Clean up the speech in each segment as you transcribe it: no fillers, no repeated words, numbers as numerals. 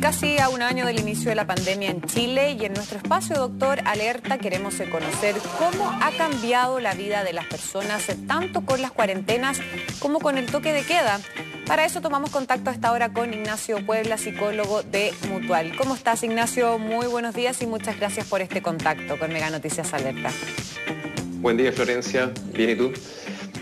casi a un año del inicio de la pandemia en Chile y en nuestro espacio Doctor Alerta queremos conocer cómo ha cambiado la vida de las personas, tanto con las cuarentenas como con el toque de queda. Para eso tomamos contacto a esta hora con Ignacio Puebla, psicólogo de Mutual. ¿Cómo estás, Ignacio? Muy buenos días y muchas gracias por este contacto con Mega Noticias Alerta. Buen día, Florencia. ¿Bien y tú?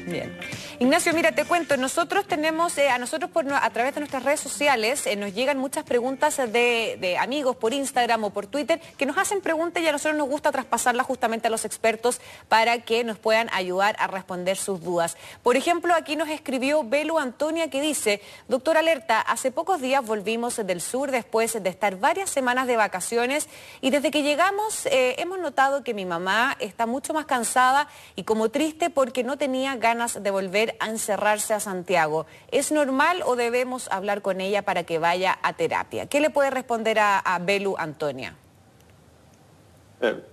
Bien. Ignacio, mira, te cuento, nosotros tenemos, a través de nuestras redes sociales, nos llegan muchas preguntas de amigos por Instagram o por Twitter que nos hacen preguntas y a nosotros nos gusta traspasarlas justamente a los expertos para que nos puedan ayudar a responder sus dudas. Por ejemplo, aquí nos escribió Belu Antonia que dice: Doctor Alerta, hace pocos días volvimos del sur después de estar varias semanas de vacaciones y desde que llegamos hemos notado que mi mamá está mucho más cansada y como triste porque no tenía ganas de volver a encerrarse a Santiago. ¿Es normal o debemos hablar con ella para que vaya a terapia? ¿Qué le puede responder a Belu Antonia?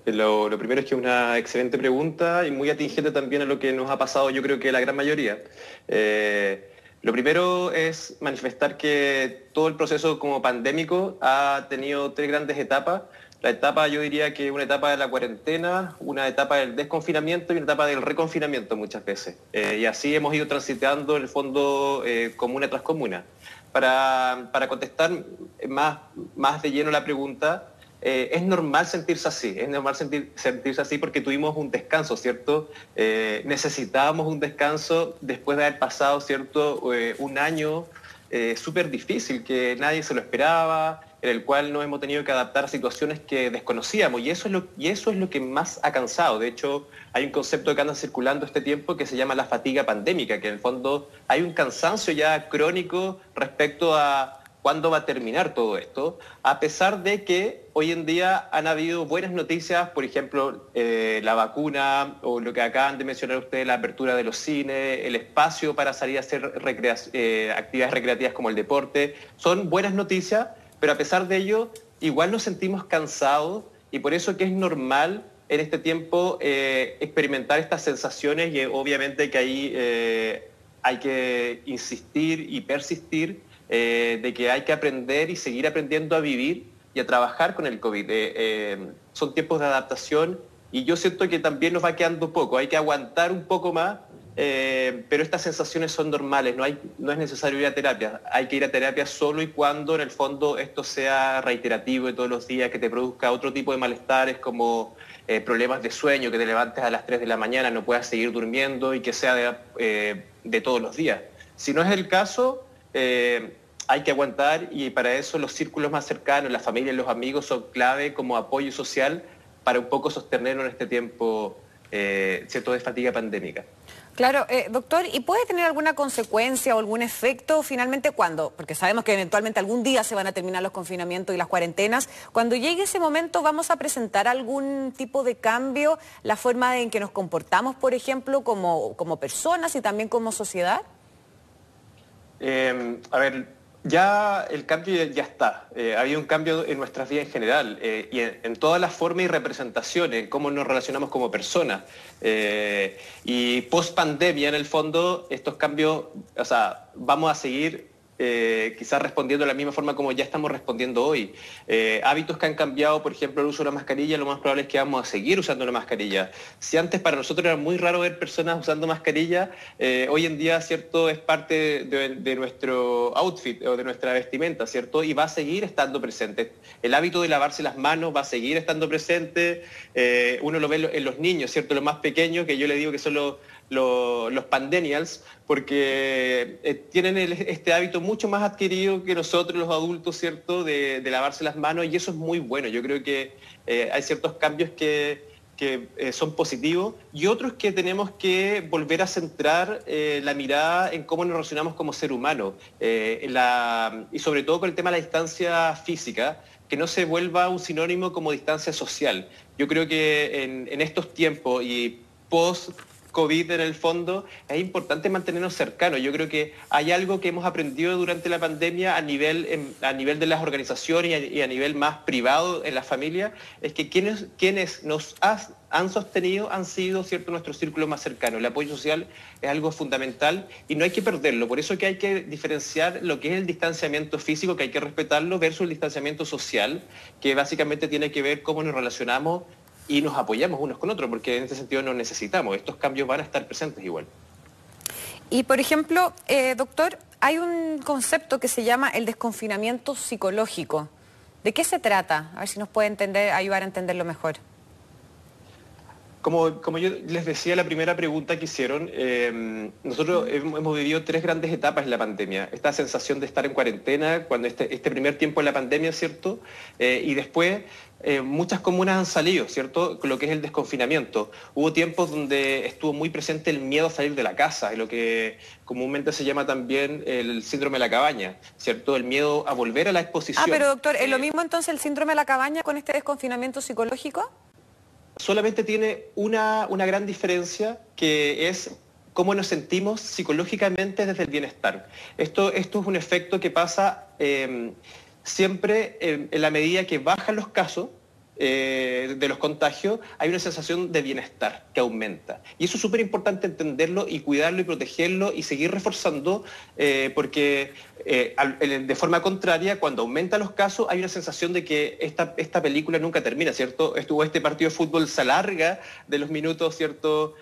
Lo primero es que es una excelente pregunta y muy atingente también a lo que nos ha pasado, yo creo que la gran mayoría. Lo primero es manifestar que todo el proceso como pandémico ha tenido tres grandes etapas. La etapa, yo diría que una etapa de la cuarentena, una etapa del desconfinamiento y una etapa del reconfinamiento muchas veces. Y así hemos ido transitando en el fondo comuna tras comuna. Para contestar más de lleno la pregunta, es normal sentirse así, es normal sentirse así porque tuvimos un descanso, ¿cierto? Necesitábamos un descanso después de haber pasado, ¿cierto? Un año súper difícil que nadie se lo esperaba, en el cual nos hemos tenido que adaptar a situaciones que desconocíamos y eso es lo que más ha cansado. De hecho, hay un concepto que anda circulando este tiempo que se llama la fatiga pandémica, que en el fondo hay un cansancio ya crónico respecto a cuándo va a terminar todo esto, a pesar de que hoy en día han habido buenas noticias, por ejemplo, la vacuna o lo que acaban de mencionar ustedes, la apertura de los cines, el espacio para salir a hacer actividades recreativas como el deporte, son buenas noticias, pero a pesar de ello, igual nos sentimos cansados y por eso que es normal en este tiempo experimentar estas sensaciones y obviamente que ahí hay que insistir y persistir de que hay que aprender y seguir aprendiendo a vivir y a trabajar con el COVID. Son tiempos de adaptación y yo siento que también nos va quedando poco, hay que aguantar un poco más. Pero estas sensaciones son normales, no es necesario ir a terapia, hay que ir a terapia solo y cuando en el fondo esto sea reiterativo de todos los días, que te produzca otro tipo de malestares como problemas de sueño, que te levantes a las 3 de la mañana, no puedas seguir durmiendo y que sea de todos los días. Si no es el caso, hay que aguantar y para eso los círculos más cercanos, la familia y los amigos son clave como apoyo social para un poco sostenernos en este tiempo, ¿cierto?, de fatiga pandémica. Claro, doctor, ¿y puede tener alguna consecuencia o algún efecto finalmente cuando, porque sabemos que eventualmente algún día se van a terminar los confinamientos y las cuarentenas, cuando llegue ese momento vamos a presentar algún tipo de cambio, la forma en que nos comportamos, por ejemplo, como personas y también como sociedad? A ver, ya el cambio ya está. Ha habido un cambio en nuestras vidas en general y en todas las formas y representaciones, en cómo nos relacionamos como personas. Y post pandemia, en el fondo, estos cambios, o sea, vamos a seguir quizás respondiendo de la misma forma como ya estamos respondiendo hoy. Hábitos que han cambiado, por ejemplo, el uso de la mascarilla, lo más probable es que vamos a seguir usando la mascarilla. Si antes para nosotros era muy raro ver personas usando mascarilla, hoy en día, ¿cierto?, es parte de nuestro outfit o de nuestra vestimenta, ¿cierto? Y va a seguir estando presente. El hábito de lavarse las manos va a seguir estando presente. Uno lo ve en los niños, ¿cierto?, los más pequeños, que yo le digo que son los pandemials, porque tienen este hábito mucho más adquirido que nosotros los adultos, ¿cierto?, de lavarse las manos y eso es muy bueno. Yo creo que hay ciertos cambios que son positivos y otros que tenemos que volver a centrar la mirada en cómo nos relacionamos como ser humano y sobre todo con el tema de la distancia física, que no se vuelva un sinónimo como distancia social. Yo creo que en estos tiempos y post COVID en el fondo, es importante mantenernos cercanos. Yo creo que hay algo que hemos aprendido durante la pandemia a nivel de las organizaciones y a nivel más privado en la familia, es que quienes nos han sostenido han sido, ¿cierto?, nuestro círculo más cercano. El apoyo social es algo fundamental y no hay que perderlo. Por eso que hay que diferenciar lo que es el distanciamiento físico, que hay que respetarlo, versus el distanciamiento social, que básicamente tiene que ver cómo nos relacionamos y nos apoyamos unos con otros, porque en este sentido nos necesitamos. Estos cambios van a estar presentes igual. Y, por ejemplo, doctor, hay un concepto que se llama el desconfinamiento psicológico. ¿De qué se trata? A ver si nos puede ayudar a entenderlo mejor. Como yo les decía, la primera pregunta que hicieron, nosotros hemos vivido 3 grandes etapas en la pandemia. Esta sensación de estar en cuarentena, cuando este primer tiempo de la pandemia, ¿cierto? Y después muchas comunas han salido, ¿cierto? Con lo que es el desconfinamiento. Hubo tiempos donde estuvo muy presente el miedo a salir de la casa, lo que comúnmente se llama también el síndrome de la cabaña, ¿cierto? El miedo a volver a la exposición. Pero doctor, ¿es lo mismo entonces el síndrome de la cabaña con este desconfinamiento psicológico? Solamente tiene una gran diferencia, que es cómo nos sentimos psicológicamente desde el bienestar. Esto es un efecto que pasa siempre en la medida que bajan los casos de los contagios, hay una sensación de bienestar que aumenta. Y eso es súper importante entenderlo y cuidarlo y protegerlo y seguir reforzando, porque de forma contraria, cuando aumentan los casos, hay una sensación de que esta película nunca termina, ¿cierto? Este partido de fútbol se alarga de los minutos, ¿cierto?,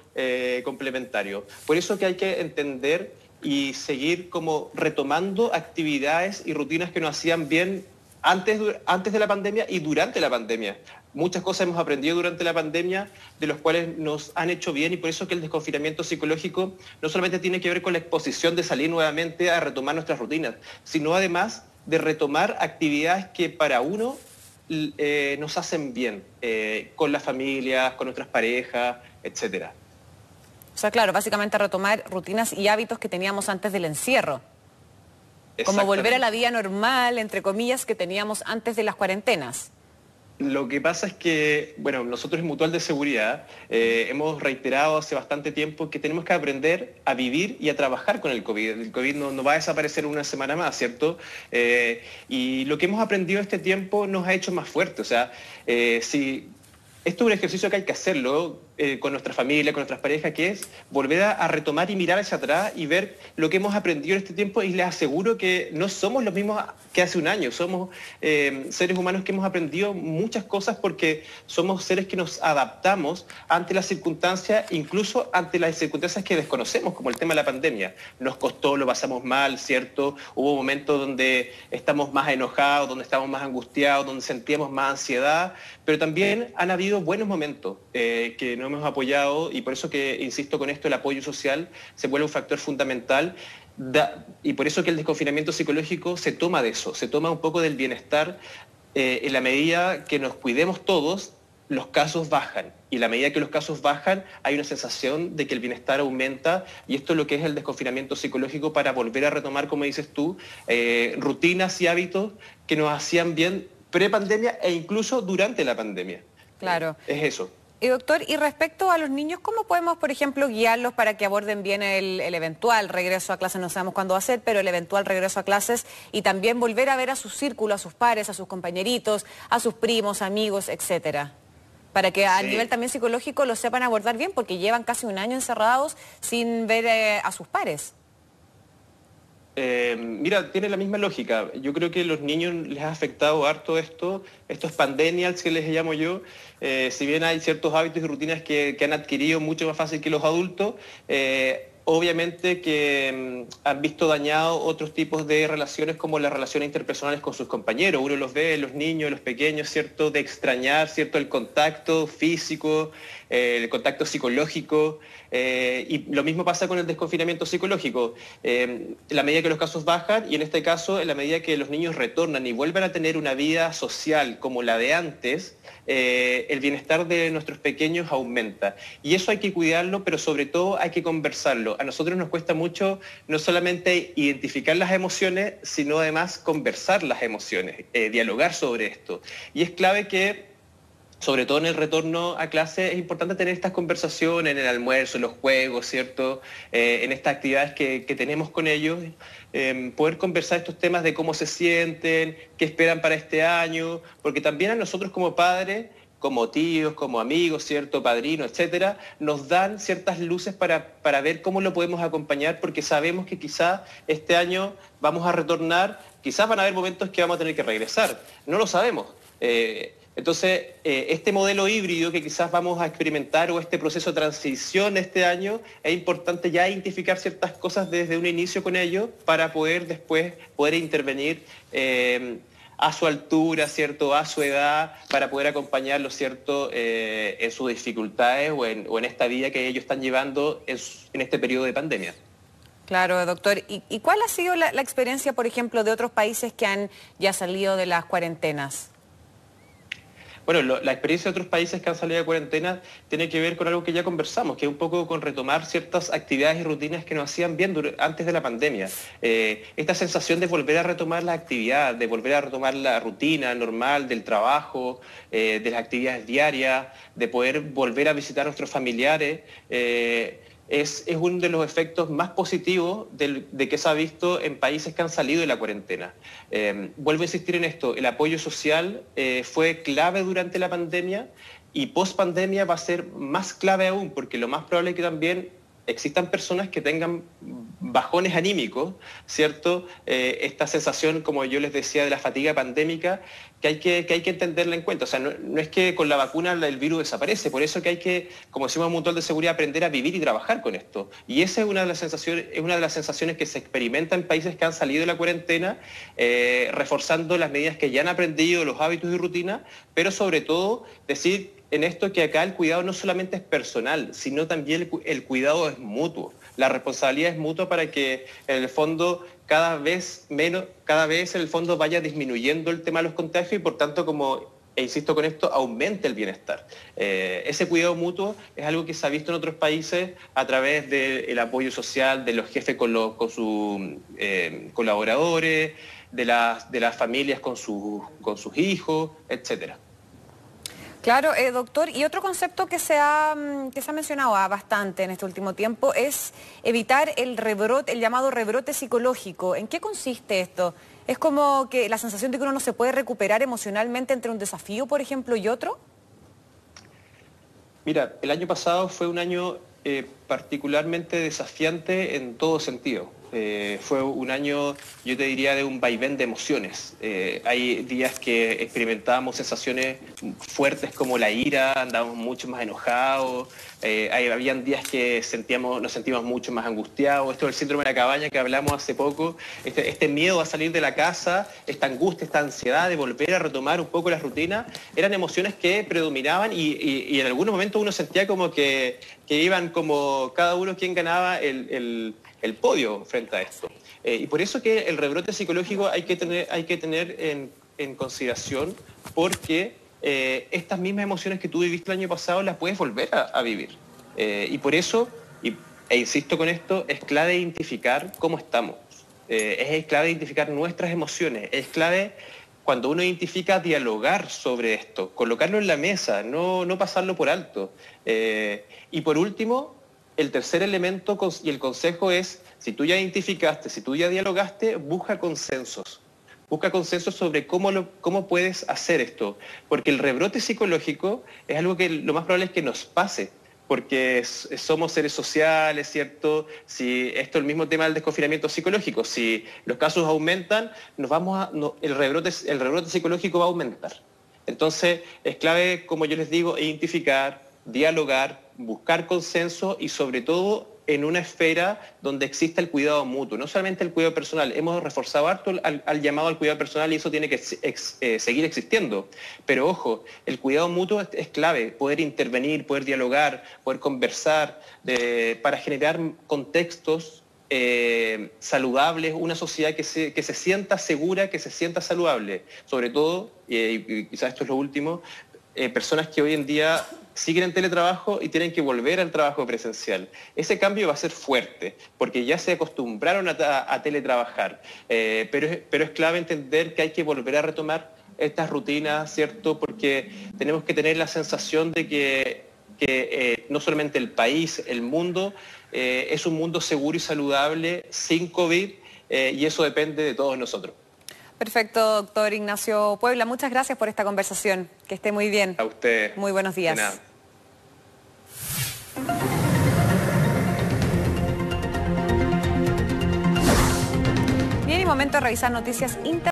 complementarios. Por eso que hay que entender y seguir como retomando actividades y rutinas que nos hacían bien antes de la pandemia y durante la pandemia. Muchas cosas hemos aprendido durante la pandemia, de los cuales nos han hecho bien, y por eso que el desconfinamiento psicológico no solamente tiene que ver con la exposición de salir nuevamente a retomar nuestras rutinas, sino además de retomar actividades que para uno nos hacen bien, con las familias, con nuestras parejas, etcétera. O sea, claro, básicamente retomar rutinas y hábitos que teníamos antes del encierro. Como volver a la vida normal, entre comillas, que teníamos antes de las cuarentenas. Lo que pasa es que, bueno, nosotros en Mutual de Seguridad hemos reiterado hace bastante tiempo que tenemos que aprender a vivir y a trabajar con el COVID. El COVID no va a desaparecer una semana más, ¿cierto? Y lo que hemos aprendido este tiempo nos ha hecho más fuertes. O sea, si esto es un ejercicio que hay que hacerlo con nuestra familia, con nuestras parejas, que es volver a retomar y mirar hacia atrás y ver lo que hemos aprendido en este tiempo, y les aseguro que no somos los mismos que hace un año. Somos seres humanos que hemos aprendido muchas cosas, porque somos seres que nos adaptamos ante las circunstancias, incluso ante las circunstancias que desconocemos, como el tema de la pandemia. Nos costó, lo pasamos mal, ¿cierto? Hubo momentos donde estamos más enojados, donde estamos más angustiados, donde sentíamos más ansiedad, pero también han habido buenos momentos que no hemos apoyado, y por eso que insisto con esto, el apoyo social se vuelve un factor fundamental, y por eso que el desconfinamiento psicológico se toma de eso, se toma un poco del bienestar. En la medida que nos cuidemos todos, los casos bajan, y en la medida que los casos bajan hay una sensación de que el bienestar aumenta, y esto es lo que es el desconfinamiento psicológico, para volver a retomar, como dices tú, rutinas y hábitos que nos hacían bien pre-pandemia e incluso durante la pandemia. Claro. Es eso. Y doctor, y respecto a los niños, ¿cómo podemos, por ejemplo, guiarlos para que aborden bien el eventual regreso a clases? No sabemos cuándo va a ser, pero el eventual regreso a clases, y también volver a ver a su círculo, a sus pares, a sus compañeritos, a sus primos, amigos, etcétera. Para que a nivel también psicológico lo sepan abordar bien, porque llevan casi un año encerrados sin ver a sus pares. Mira, tiene la misma lógica. Yo creo que a los niños les ha afectado harto estos pandemials que les llamo yo. Si bien hay ciertos hábitos y rutinas que han adquirido mucho más fácil que los adultos, obviamente que han visto dañados otros tipos de relaciones, como las relaciones interpersonales con sus compañeros. Uno los ve, los niños, los pequeños, ¿cierto?, de extrañar, ¿cierto?, el contacto físico, el contacto psicológico, y lo mismo pasa con el desconfinamiento psicológico. En la medida que los casos bajan, y en este caso en la medida que los niños retornan y vuelven a tener una vida social como la de antes, el bienestar de nuestros pequeños aumenta. Y eso hay que cuidarlo, pero sobre todo hay que conversarlo. A nosotros nos cuesta mucho no solamente identificar las emociones, sino además conversar las emociones, dialogar sobre esto. Y es clave que sobre todo en el retorno a clase, es importante tener estas conversaciones en el almuerzo, en los juegos, ¿cierto? En estas actividades que tenemos con ellos, poder conversar estos temas de cómo se sienten, qué esperan para este año, porque también a nosotros como padres, como tíos, como amigos, ¿cierto? Padrinos, etcétera, nos dan ciertas luces para ver cómo lo podemos acompañar, porque sabemos que quizás este año vamos a retornar, quizás van a haber momentos que vamos a tener que regresar, no lo sabemos. Entonces, este modelo híbrido que quizás vamos a experimentar o este proceso de transición este año, es importante ya identificar ciertas cosas desde un inicio con ellos para poder después poder intervenir a su altura, ¿cierto? A su edad, para poder acompañarlos, ¿cierto? En sus dificultades o en esta vida que ellos están llevando en este periodo de pandemia. Claro, doctor. ¿Y cuál ha sido la experiencia, por ejemplo, de otros países que han ya salido de las cuarentenas? Bueno, la experiencia de otros países que han salido de cuarentena tiene que ver con algo que ya conversamos, que es un poco con retomar ciertas actividades y rutinas que nos hacían bien antes de la pandemia. Esta sensación de volver a retomar la actividad, de volver a retomar la rutina normal del trabajo, de las actividades diarias, de poder volver a visitar a nuestros familiares. Es uno de los efectos más positivos de que se ha visto en países que han salido de la cuarentena. Vuelvo a insistir en esto, el apoyo social fue clave durante la pandemia y post pandemia va a ser más clave aún, porque lo más probable es que también existan personas que tengan bajones anímicos, ¿cierto? Esta sensación, como yo les decía, de la fatiga pandémica, que hay que entenderla en cuenta. O sea, no es que con la vacuna el virus desaparece, por eso que hay que, como decimos en Mutual de Seguridad, aprender a vivir y trabajar con esto. Y esa es una de las sensaciones que se experimenta en países que han salido de la cuarentena, reforzando las medidas que ya han aprendido, los hábitos y rutinas, pero sobre todo decir en esto que acá el cuidado no solamente es personal, sino también el cuidado es mutuo. La responsabilidad es mutua para que en el fondo cada vez en el fondo vaya disminuyendo el tema de los contagios y por tanto, insisto con esto, aumente el bienestar. Ese cuidado mutuo es algo que se ha visto en otros países a través del apoyo social de los jefes con sus colaboradores, de las familias con sus hijos, etcétera. Claro, doctor, y otro concepto que se ha mencionado bastante en este último tiempo es evitar el rebrote, el llamado rebrote psicológico. ¿En qué consiste esto? ¿Es como que la sensación de que uno no se puede recuperar emocionalmente entre un desafío, por ejemplo, y otro? Mira, el año pasado fue un año particularmente desafiante en todo sentido. Fue un año, yo te diría, de un vaivén de emociones. Hay días que experimentábamos sensaciones fuertes como la ira, andábamos mucho más enojados, habían días que nos sentíamos mucho más angustiados. Esto del síndrome de la cabaña que hablamos hace poco, este miedo a salir de la casa, esta angustia, esta ansiedad de volver a retomar un poco la rutina, eran emociones que predominaban y en algunos momentos uno sentía como que iban como cada uno quien ganaba el podio frente a esto. Y por eso que el rebrote psicológico hay que tener en consideración porque estas mismas emociones que tú viviste el año pasado las puedes volver a vivir. Y por eso, e insisto con esto, es clave identificar cómo estamos. Es clave identificar nuestras emociones. Es clave cuando uno identifica dialogar sobre esto, colocarlo en la mesa, no pasarlo por alto. Y por último, el tercer elemento y el consejo es, si tú ya identificaste, si tú ya dialogaste, busca consensos. Busca consensos sobre cómo puedes hacer esto. Porque el rebrote psicológico es algo que lo más probable es que nos pase. Porque somos seres sociales, ¿cierto? Si esto es el mismo tema del desconfinamiento psicológico. Si los casos aumentan, el rebrote psicológico va a aumentar. Entonces, es clave, como yo les digo, identificar, dialogar, buscar consenso y sobre todo en una esfera donde exista el cuidado mutuo, no solamente el cuidado personal. Hemos reforzado harto al llamado al cuidado personal y eso tiene que seguir existiendo. Pero ojo, el cuidado mutuo es clave, poder intervenir, poder dialogar, poder conversar, para generar contextos saludables, una sociedad que se sienta segura, que se sienta saludable. Sobre todo, y quizás esto es lo último, personas que hoy en día siguen en teletrabajo y tienen que volver al trabajo presencial. Ese cambio va a ser fuerte, porque ya se acostumbraron a teletrabajar, pero es clave entender que hay que volver a retomar estas rutinas, ¿cierto? Porque tenemos que tener la sensación de que no solamente el país, el mundo, es un mundo seguro y saludable sin COVID, y eso depende de todos nosotros. Perfecto, doctor Ignacio Puebla. Muchas gracias por esta conversación. Que esté muy bien. A usted. Muy buenos días. De nada. Bien, y momento de revisar noticias internacionales.